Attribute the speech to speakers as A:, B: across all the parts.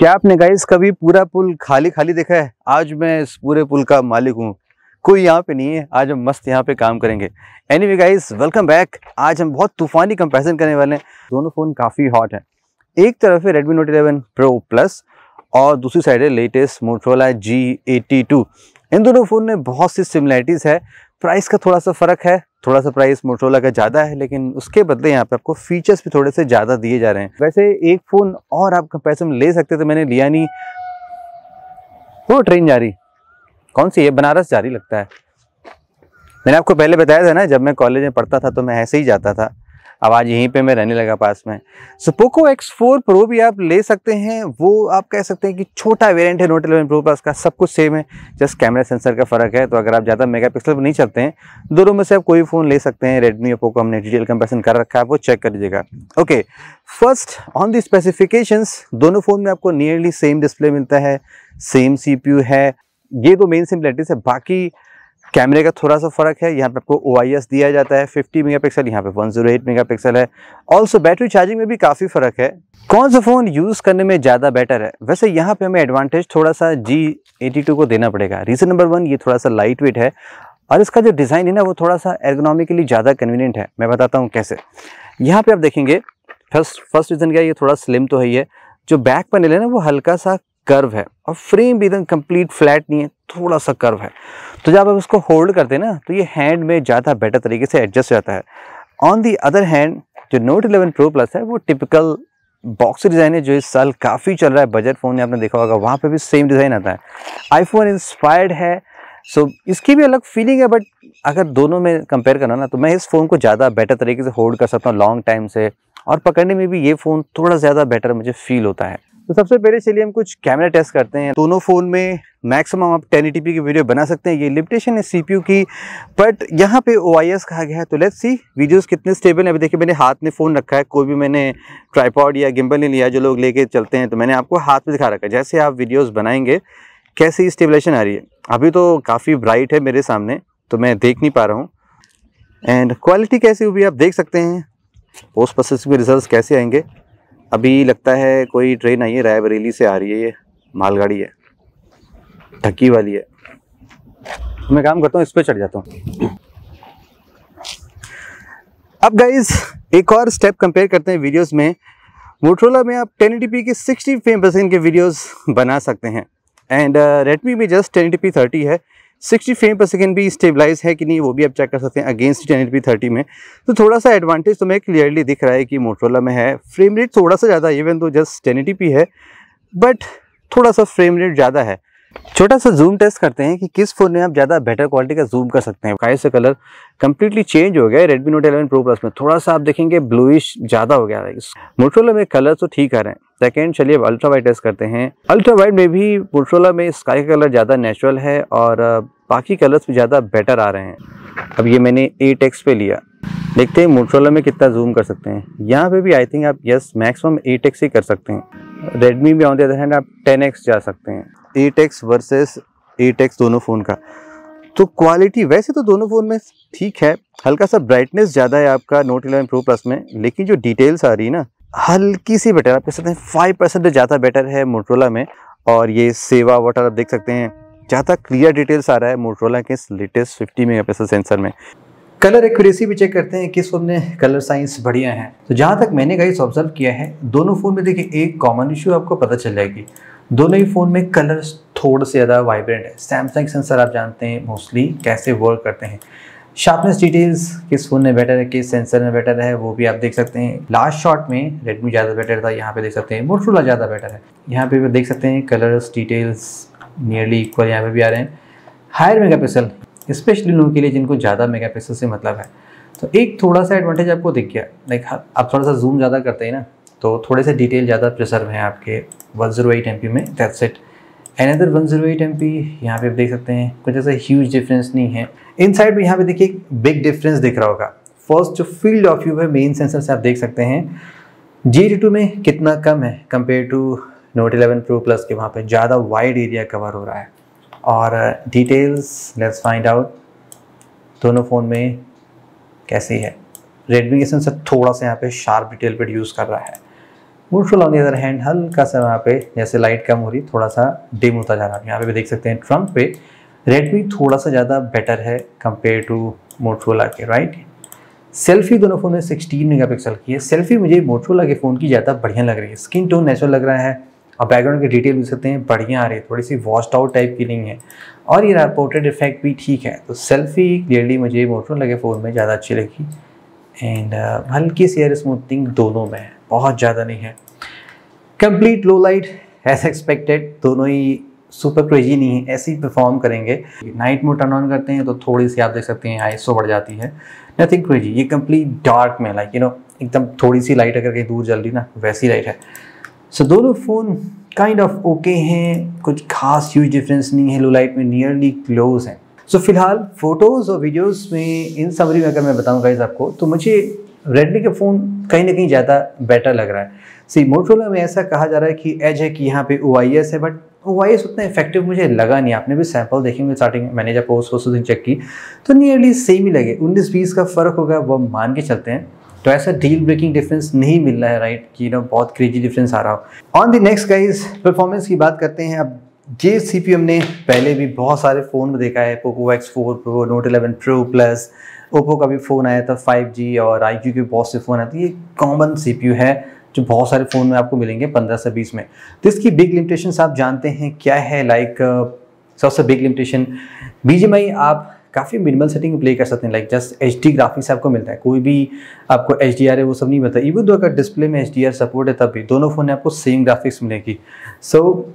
A: क्या आपने गाइस कभी पूरा पुल खाली खाली देखा है? आज मैं इस पूरे पुल का मालिक हूँ। कोई यहाँ पे नहीं है। आज हम मस्त यहाँ पे काम करेंगे। Anyway guys, welcome back. आज हम बहुत तूफानी कंपैरिजन करने वाले हैं। दोनों फ़ोन काफ़ी हॉट हैं। एक तरफ है Redmi Note 11 Pro Plus और दूसरी साइड है लेटेस्ट Motorola G82। इन दोनों फ़ोन में बहुत सी सिमिलरिटीज़ है। प्राइस का थोड़ा सा फ़र्क है, थोड़ा सा प्राइस Motorola का ज़्यादा है, लेकिन उसके बदले यहाँ पे आपको फीचर्स भी थोड़े से ज़्यादा दिए जा रहे हैं। वैसे एक फ़ोन और आप कंपैरिजन में ले सकते थे, मैंने लिया नहीं। वो ट्रेन जा रही, कौन सी है? बनारस जा रही लगता है। मैंने आपको पहले बताया था ना, जब मैं कॉलेज में पढ़ता था तो मैं ऐसे ही जाता था। अब आज यहीं पे मैं रहने लगा पास में। सो पोको X4 Pro भी आप ले सकते हैं। वो आप कह सकते हैं कि छोटा वेरिएंट है Note 11 Pro Plus का। सब कुछ सेम है, जस्ट कैमरा सेंसर का फ़र्क है। तो अगर आप ज़्यादा मेगापिक्सल पर नहीं चलते हैं, दोनों में से आप कोई फ़ोन ले सकते हैं। रेडमी और पोको हमने डिटेल कंपैरिजन कर रखा है, वो चेक कर लीजिएगा। Okay, first on the specifications, दोनों फ़ोन में आपको नियरली सेम डिस्प्ले मिलता है, सेम CPU है। ये दो मेन सिमिलरिटीज़ है। बाकी कैमरे का थोड़ा सा फ़र्क है। यहाँ पे आपको OIS दिया जाता है 50 मेगापिक्सल, यहाँ पे 108 मेगापिक्सल है। ऑल्सो बैटरी चार्जिंग में भी काफ़ी फ़र्क है। कौन सा फ़ोन यूज़ करने में ज़्यादा बेटर है? वैसे यहाँ पे हमें एडवांटेज थोड़ा सा G82 को देना पड़ेगा। रीज़न नंबर 1, ये थोड़ा सा लाइट वेट है और इसका जो डिज़ाइन है ना, वो थोड़ा सा एर्गोनॉमिकली ज़्यादा कन्वीनियंट है। मैं बताता हूँ कैसे। यहाँ पर आप देखेंगे, फर्स्ट रीज़न क्या है, ये थोड़ा स्लिम तो है ही है। जो बैक पैनल है ना, वो हल्का सा कर्व है और फ्रेम भी एकदम कंप्लीट फ्लैट नहीं है, थोड़ा सा कर्व है। तो जब आप उसको होल्ड करते हैं ना, तो ये हैंड में ज़्यादा बेटर तरीके से एडजस्ट हो जाता है। ऑन दी अदर हैंड, जो Note 11 Pro Plus है, वो टिपिकल बॉक्स डिज़ाइन है, जो इस साल काफ़ी चल रहा है। बजट फ़ोन ने आपने देखा होगा, वहाँ पे भी सेम डिज़ाइन आता है। आईफोन इंस्पायर्ड है, सो इसकी भी अलग फीलिंग है। बट अगर दोनों में कंपेयर करना ना, तो मैं इस फ़ोन को ज़्यादा बेटर तरीके से होल्ड कर सकता हूँ लॉन्ग टाइम से, और पकड़ने में भी ये फ़ोन थोड़ा ज़्यादा बेटर मुझे फील होता है। तो सबसे पहले चलिए हम कुछ कैमरा टेस्ट करते हैं। दोनों फ़ोन में मैक्सिमम आप 1080p की वीडियो बना सकते हैं। ये लिमिटेशन है CPU की, बट यहाँ पे OIS कहा गया है। तो लेट्स सी वीडियोस कितने स्टेबल हैं। अभी देखिए, मैंने हाथ में फ़ोन रखा है, कोई भी मैंने ट्राइपॉड या गिम्बल नहीं लिया। जो लोग लेके चलते हैं, तो मैंने आपको हाथ में दिखा रखा है। जैसे आप वीडियोज़ बनाएंगे, कैसी स्टेबलेशन आ रही है। अभी तो काफ़ी ब्राइट है मेरे सामने, तो मैं देख नहीं पा रहा हूँ। एंड क्वालिटी कैसी हुई आप देख सकते हैं। पोस्ट प्रोसेसिंग के रिजल्ट कैसे आएंगे। अभी लगता है कोई ट्रेन आई है, रायबरेली से आ रही है। ये मालगाड़ी है, ढक्की वाली है। मैं काम करता हूँ, इस पे चढ़ जाता हूँ। अब गाइज एक और स्टेप कंपेयर करते हैं वीडियोस में। मोटरोला में आप 1080p के 60 फ्रेम पर सेकंड के वीडियोस बना सकते हैं, एंड रेडमी में जस्ट 1080p 30 है। 60 फ्रेम पर सेकंड भी स्टेबलाइज है कि नहीं, वो भी आप चेक कर सकते हैं अगेंस्ट 1080p 30 में। तो थोड़ा सा एडवांटेज तो मैं क्लियरली दिख रहा है कि मोटरोला में है। फ्रेम रेट थोड़ा सा ज़्यादा, इवन तो जस्ट 1080p है, बट थोड़ा सा फ्रेम रेट ज़्यादा है। छोटा सा जूम टेस्ट करते हैं कि किस फ़ोन में आप ज़्यादा बेटर क्वालिटी का जूम कर सकते हैं। काहे से कलर कंप्लीटली चेंज हो गया है। Redmi Note 11 Pro Plus में थोड़ा सा आप देखेंगे ब्लूइश ज़्यादा हो गया है। मोटरोला में कलर तो ठीक आ रहे हैं। सेकेंड, चलिए अब अल्ट्रा वाइड टेस्ट करते हैं। अल्ट्रा वाइड में भी मोटरोला में स्काई का कलर ज़्यादा नेचुरल है और बाकी कलर्स भी ज़्यादा बेटर आ रहे हैं। अब ये मैंने 8x पे लिया, देखते हैं मोटरोला में कितना जूम कर सकते हैं। यहाँ पे भी आई थिंक आप यस मैक्सिमम 8x ही कर सकते हैं। रेडमी में ऑन द अदर हैंड आप 10x जा सकते हैं। 8x वर्सेस 8x दोनों फ़ोन का। तो क्वालिटी वैसे तो दोनों फ़ोन में ठीक है। हल्का सा ब्राइटनेस ज़्यादा है आपका Note 11 Pro Plus में, लेकिन जो डिटेल्स आ रही है ना, हल्की सी बेटर, आप कह सकते हैं 5% ज़्यादा बेटर है मोटरोला में। और ये सेवा वाटर आप देख सकते हैं, ज़्यादा क्लियर डिटेल्स आ रहा है मोटरोला के लेटेस्ट 50 मेगापिक्सल सेंसर में। कलर एक्यूरेसी भी चेक करते हैं किस फ़ोन में कलर साइंस बढ़िया है। तो जहाँ तक मैंने गाइस ऑब्जर्व किया है, दोनों फ़ोन में देखिए एक कॉमन इशू आपको पता चल जाएगी। दोनों ही फ़ोन में कलर्स थोड़े से ज़्यादा वाइब्रेंट है। सैमसंग सेंसर आप जानते हैं मोस्टली कैसे वर्क करते हैं। शार्पनेस डिटेल्स किस फ़ोन में बेटर है, किस सेंसर में बेटर है, वो भी आप देख सकते हैं। लास्ट शॉट में रेडमी ज़्यादा बेटर था, यहाँ पे देख सकते हैं मोटरोला ज़्यादा बेटर है। यहाँ पे भी देख सकते हैं कलर्स डिटेल्स नियरली इक्वल यहाँ पे भी आ रहे हैं। हायर मेगापिक्सल स्पेशली लोगों के लिए जिनको ज़्यादा मेगापिक्सल से मतलब है, तो एक थोड़ा सा एडवांटेज आपको दिख गया। लाइक आप थोड़ा सा जूम ज़्यादा करते हैं ना, तो थोड़े से डिटेल ज़्यादा प्रिजर्व हैं आपके 108 MP में। That's it. अनदर 108 MP यहाँ पे आप देख सकते हैं, कुछ ऐसा ह्यूज डिफरेंस नहीं है। इनसाइड में यहाँ पे देखिए एक बिग डिफरेंस दिख रहा होगा। फर्स्ट जो फील्ड ऑफ व्यू है मेन सेंसर से आप देख सकते हैं G82 में कितना कम है compare to Note 11 Pro Plus के। वहाँ पे ज़्यादा वाइड एरिया कवर हो रहा है। और डिटेल्स लेट्स फाइंड आउट दोनों फ़ोन में कैसी है। रेडमी के सेंसर थोड़ा सा यहाँ पे शार्प डिटेल पर यूज़ कर रहा है। Motorola on the other hand हल्का सा यहाँ पे जैसे लाइट कम हो रही थोड़ा सा डिम होता जा रहा है। यहाँ पे भी देख सकते हैं फ्रंट पे रेडमी थोड़ा सा ज़्यादा बेटर है कंपेयर टू मोटोरोला के, राइट। सेल्फी दोनों फ़ोन में 16 मेगापिक्सल की है। सेल्फी मुझे मोटोरोला के फ़ोन की ज़्यादा बढ़िया लग रही है, स्किन टोन नेचुरल लग रहा है और बैकग्राउंड की डिटेल देख सकते हैं बढ़िया आ रही है, थोड़ी सी वॉश्ड आउट टाइप की नहीं है और ये पोर्ट्रेट इफेक्ट भी ठीक है। तो सेल्फी क्लियरली मुझे मोटोरोला के फ़ोन में ज़्यादा अच्छी लगी एंड हल्की सी एयर स्मूथिंग दोनों में है, बहुत ज़्यादा नहीं है। Complete low light as expected, दोनों ही सुपर क्रेजी नहीं है, ऐसे ही परफॉर्म करेंगे। नाइट मोड टर्न ऑन करते हैं तो थोड़ी सी आप देख सकते हैं आईएसओ बढ़ जाती है, नथिंग क्रेजी। ये कंप्लीट डार्क में लाइक एकदम थोड़ी सी लाइट अगर कहीं दूर जल रही ना वैसी लाइट है। सो दोनों फ़ोन काइंड ऑफ ओके हैं, कुछ खास ह्यूज डिफरेंस नहीं है, लो लाइट में नियरली क्लोज है। सो फिलहाल फोटोज़ और वीडियोज़ में इन समरी में अगर मैं बताऊँ गाइस आपको, तो मुझे रेडमी का फ़ोन कहीं ना कहीं ज़्यादा बेटर लग रहा है। सी मोटोरोला में ऐसा कहा जा रहा है कि एज है कि यहाँ पे OIS है, बट OIS उतना इफेक्टिव मुझे लगा नहीं। आपने भी सैंपल देखेंगे स्टार्टिंग में, मैंने जब पोस्ट चेक की तो नियरली सेम ही लगे, 19-20 का फ़र्क होगा वो मान के चलते हैं। तो ऐसा डील ब्रेकिंग डिफरेंस नहीं मिल रहा है, राइट, कि बहुत क्रेजी डिफरेंस आ रहा हो। On the next guys performance की बात करते हैं। अब ये CPU हमने पहले भी बहुत सारे फ़ोन में देखा है, Poco X4 Pro, Note 11 Pro Plus, Oppo का भी फ़ोन आया था 5G और iQOO के बहुत से फ़ोन आए थे। ये कॉमन CPU है जो बहुत सारे फ़ोन में आपको मिलेंगे 15 से 20 में। तो इसकी बिग लिमिटेशंस आप जानते हैं क्या है, लाइक सबसे बिग लिमिटेशन BGMI आप काफ़ी मिनिमल सेटिंग में प्ले कर सकते हैं, लाइक जस्ट HD ग्राफिक्स आपको मिलता है, कोई भी आपको HDR है वो सब नहीं मिलता। इवन दो अगर डिस्प्ले में HDR सपोर्ट है तब भी दोनों फ़ोन में आपको सेम ग्राफिक्स मिलेगी। सो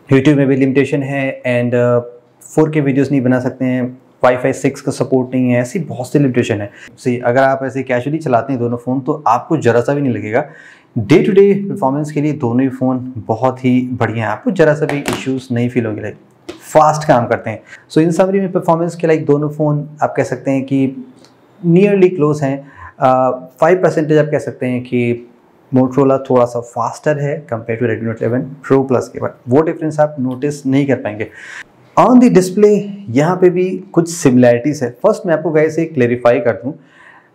A: यूट्यूब में भी लिमिटेशन है एंड 4K वीडियोज़ नहीं बना सकते हैं, Wi-Fi 6 का सपोर्ट नहीं है, ऐसी बहुत सी लिमिटेशन है। सी अगर आप ऐसे कैजुअली चलाते हैं दोनों फ़ोन तो आपको ज़रा सा भी नहीं लगेगा। डे टू डे परफॉर्मेंस के लिए दोनों ही फ़ोन बहुत ही बढ़िया हैं, आपको ज़रा सा भी इश्यूज़ नहीं फील होंगे, लाइक फास्ट काम करते हैं। सो इन समरी में परफॉर्मेंस के लाइक दोनों फ़ोन आप कह सकते हैं कि नियरली क्लोज हैं। 5% आप कह सकते हैं कि मोटोरोला थोड़ा सा फास्टर है compare to Redmi Note 11 pro plus के, बट वो डिफरेंस आप नोटिस नहीं कर पाएंगे। ऑन द डिस्प्ले यहाँ पे भी कुछ सिमिलैरिटीज़ है। फर्स्ट मैं आपको वैसे क्लेरिफाई कर दूँ,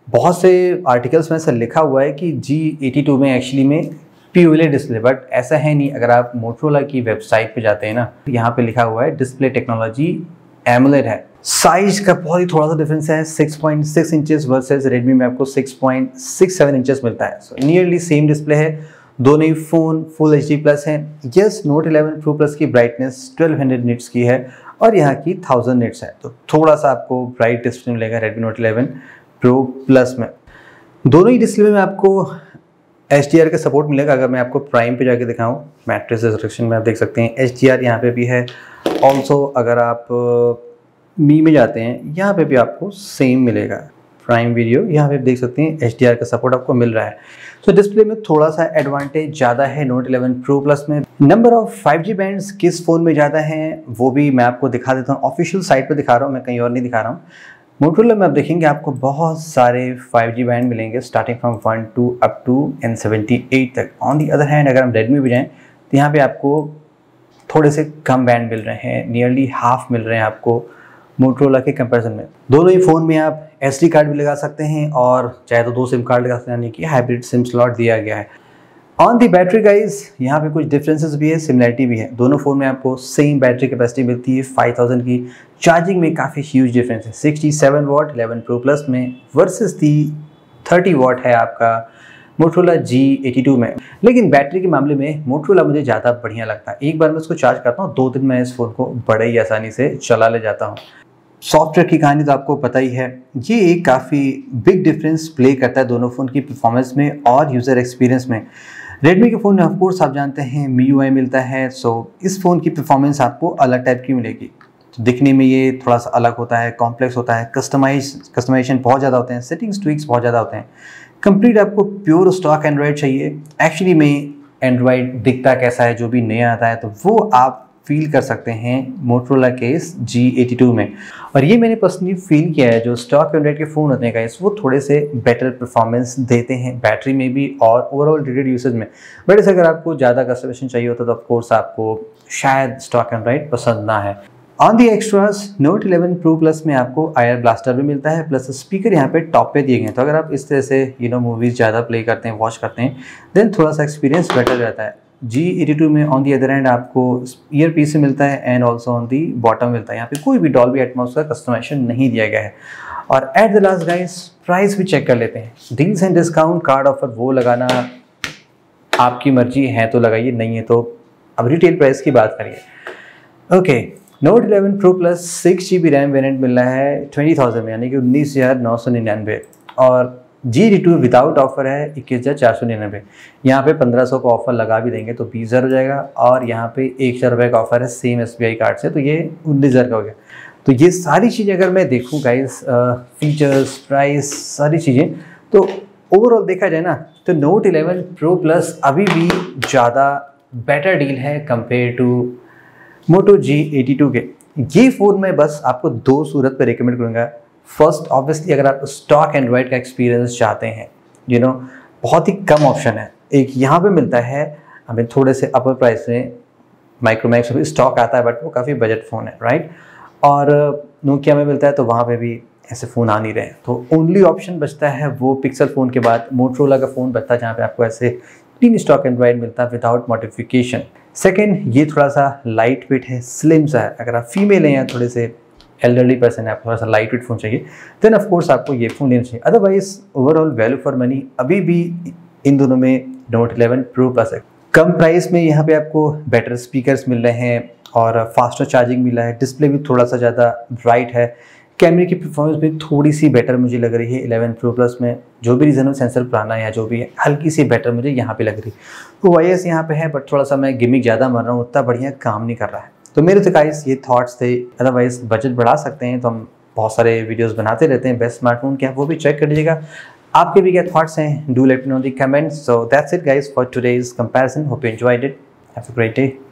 A: बहुत से आर्टिकल्स में ऐसा लिखा हुआ है कि G82 में एक्चुअली में POLED डिस्प्ले, बट ऐसा है नहीं। अगर आप मोटोरोला की वेबसाइट पे जाते हैं ना, यहाँ पे लिखा हुआ है डिस्प्ले टेक्नोलॉजी AMOLED है। साइज का बहुत ही थोड़ा सा डिफरेंस है, 6.6 इंचेस वर्सेस रेडमी में आपको 6.67 इंचेस मिलता है। सो नियरली सेम डिस्प्ले है, दोनों ही फ़ोन फुल HD प्लस हैं। यस, नोट 11 प्रो प्लस की ब्राइटनेस 1200 निट्स की है और यहाँ की 1000 निट्स है, तो थोड़ा सा आपको ब्राइट डिस्प्ले मिलेगा रेडमी नोट 11 प्रो प्लस में। दोनों ही डिस्प्ले में आपको HDR का सपोर्ट मिलेगा। अगर मैं आपको प्राइम पे जाके दिखाऊं, मैट्रिक्स रेजोल्यूशन में आप देख सकते हैं HDR यहाँ पे भी है। ऑल्सो अगर आप मी में जाते हैं यहाँ पे भी आपको सेम मिलेगा, प्राइम वीडियो यहाँ पे देख सकते हैं HDR का सपोर्ट आपको मिल रहा है। तो डिस्प्ले में थोड़ा सा एडवांटेज ज़्यादा है नोट 11 प्रो प्लस में। नंबर ऑफ 5G बैंड्स किस फ़ोन में ज़्यादा हैं वो भी मैं आपको दिखा देता हूँ, ऑफिशियल साइट पर दिखा रहा हूँ, मैं कहीं और नहीं दिखा रहा हूँ। मोटोरोला में आप देखेंगे आपको बहुत सारे 5G बैंड मिलेंगे starting from 1 to up to N78 तक। ऑन दी अदर हैंड अगर हम रेडमी भी जाएँ तो यहाँ पे आपको थोड़े से कम बैंड मिल रहे हैं, नियरली हाफ मिल रहे हैं आपको मोटोरोला के कंपैरिजन में। दोनों ही फ़ोन में आप SD कार्ड भी लगा सकते हैं और चाहे तो 2 सिम कार्ड लगा सकते हैं, यानी कि हाइब्रिड सिम स्लॉट दिया गया है। ऑन दी बैटरी गाइज यहाँ पे कुछ डिफरेंसेस भी है, सिमिलरिटी भी है। दोनों फ़ोन में आपको सेम बैटरी कैपेसिटी मिलती है 5000 की। चार्जिंग में काफ़ी ह्यूज डिफरेंस है, 67 वाट 11 प्रो प्लस में वर्सेस दी 30 वाट है आपका मोटोरोला G82 में। लेकिन बैटरी के मामले में मोटोरोला मुझे ज़्यादा बढ़िया लगता है। एक बार मैं इसको चार्ज करता हूँ 2 दिन में इस फ़ोन को बड़े ही आसानी से चला ले जाता हूँ। सॉफ्टवेयर की कहानी तो आपको पता ही है, ये एक काफ़ी बिग डिफरेंस प्ले करता है दोनों फ़ोन की परफॉर्मेंस में और यूज़र एक्सपीरियंस में। रेडमी के फ़ोन में ऑफकोर्स आप जानते हैं MIUI मिलता है, सो इस फ़ोन की परफॉर्मेंस आपको अलग टाइप की मिलेगी। तो दिखने में ये थोड़ा सा अलग होता है, कॉम्प्लेक्स होता है, कस्टमाइजेशन बहुत ज़्यादा होते हैं, सेटिंग्स ट्विक्स बहुत ज़्यादा होते हैं। कंप्लीट आपको प्योर स्टॉक एंड्रॉयड चाहिए। एक्चुअली में एंड्रॉयड दिखता कैसा है जो भी नया आता है, तो वो आप फील कर सकते हैं मोटोरोला के इस G82 में। और ये मैंने पर्सनली फील किया है, जो स्टॉक एंड्रॉयड के फ़ोन होते हैं गाइस वो थोड़े से बेटर परफॉर्मेंस देते हैं बैटरी में भी और ओवरऑल डेटेड यूसेज में। बट अगर आपको ज़्यादा कस्टमाइजेशन चाहिए होता तो ऑफकोर्स आपको शायद स्टॉक एंड्रॉयड पसंद ना है। On the extras note 11 pro plus में आपको आयर ब्लास्टर भी मिलता है, प्लस स्पीकर यहाँ पे टॉप पे दिए गए हैं। तो अगर आप इस तरह से मूवीज़ ज़्यादा प्ले करते हैं, वॉच करते हैं, देन थोड़ा सा एक्सपीरियंस बेटर रहता है। G82 में ऑन दी अदर हैंड आपको ईयर पीस मिलता है and also on the bottom मिलता है। यहाँ पे कोई भी डॉल्बी एटमॉस का कस्टमाइजेशन नहीं दिया गया है। और at the last guys price भी चेक कर लेते हैं। Deals and discount card offer वो लगाना आपकी मर्जी है तो लगाइए, नहीं है तो अब रिटेल प्राइस की बात करिए। Okay, Note 11 pro Plus 6GB RAM variant मिल रहा है 20,000 में, यानी कि 19,999। और G82 विदाउट ऑफर है 21,499। यहाँ पे 1,500 का ऑफर लगा भी देंगे तो 20,000 हो जाएगा। और यहाँ पे 1,000 रुपये का ऑफर है सेम SBI कार्ड से, तो ये 19,000 का हो गया। तो ये सारी चीज़ें अगर मैं देखूँ गाइस, फीचर्स, प्राइस, सारी चीज़ें, तो ओवरऑल देखा जाए ना तो नोट 11 प्रो प्लस अभी भी ज़्यादा बेटर डील है कंपेयर टू मोटो G82 के। ये फ़ोन मैं बस आपको दो सूरत पे रिकमेंड करूँगा। फर्स्ट ऑब्वियसली अगर आप स्टॉक एंड्रॉयड का एक्सपीरियंस चाहते हैं, बहुत ही कम ऑप्शन है। एक यहाँ पे मिलता है हमें थोड़े से अपर प्राइस में, माइक्रोमैक्स भी स्टॉक आता है बट वो काफ़ी बजट फ़ोन है, राइट। और नोकिया में मिलता है तो वहाँ पे भी ऐसे फ़ोन आ नहीं रहे हैं। तो ओनली ऑप्शन बचता है वो पिक्सल फ़ोन के बाद मोटरोला का फ़ोन बचता है, जहाँ पे आपको ऐसे क्लीन स्टॉक एंड्रॉयड मिलता है विदाउट मॉडिफिकेशन। सेकेंड, ये थोड़ा सा लाइट वेट है, स्लिम सा है। अगर आप फीमेल हैं या थोड़े से एल्डरली पर्सन है, आपको थोड़ा सा लाइट वेट फ़ोन चाहिए, देन ऑफ कोर्स आपको ये फ़ोन लेना चाहिए। Otherwise overall value for money अभी भी इन दोनों में नोट 11 प्रो प्लस है। कम प्राइस में यहाँ पे आपको बेटर स्पीकर्स मिल रहे हैं और फास्टर चार्जिंग मिल रहा है। डिस्प्ले भी थोड़ा सा ज़्यादा ब्राइट है। कैमरे की परफॉर्मेंस भी थोड़ी सी बेटर मुझे लग रही है 11 प्रो प्लस में। जो भी रीज़न हो, सेंसर पुराना या जो भी है, हल्की सी बेटर मुझे यहाँ पे लग रही है। OIS यहाँ पे है बट थोड़ा सा मैं गिमिक ज़्यादा मार रहा हूँ, उतना बढ़िया काम नहीं कर रहा है। तो मेरे तो गाइस ये थॉट्स थे। अदरवाइज बजट बढ़ा सकते हैं तो हम बहुत सारे वीडियोस बनाते रहते हैं बेस्ट स्मार्टफोन के, वो भी चेक कर लीजिएगा। आपके भी क्या थॉट्स हैं, do let me know in the comments. So that's it guys for today's comparison. Hope you enjoyed it. Have a great day.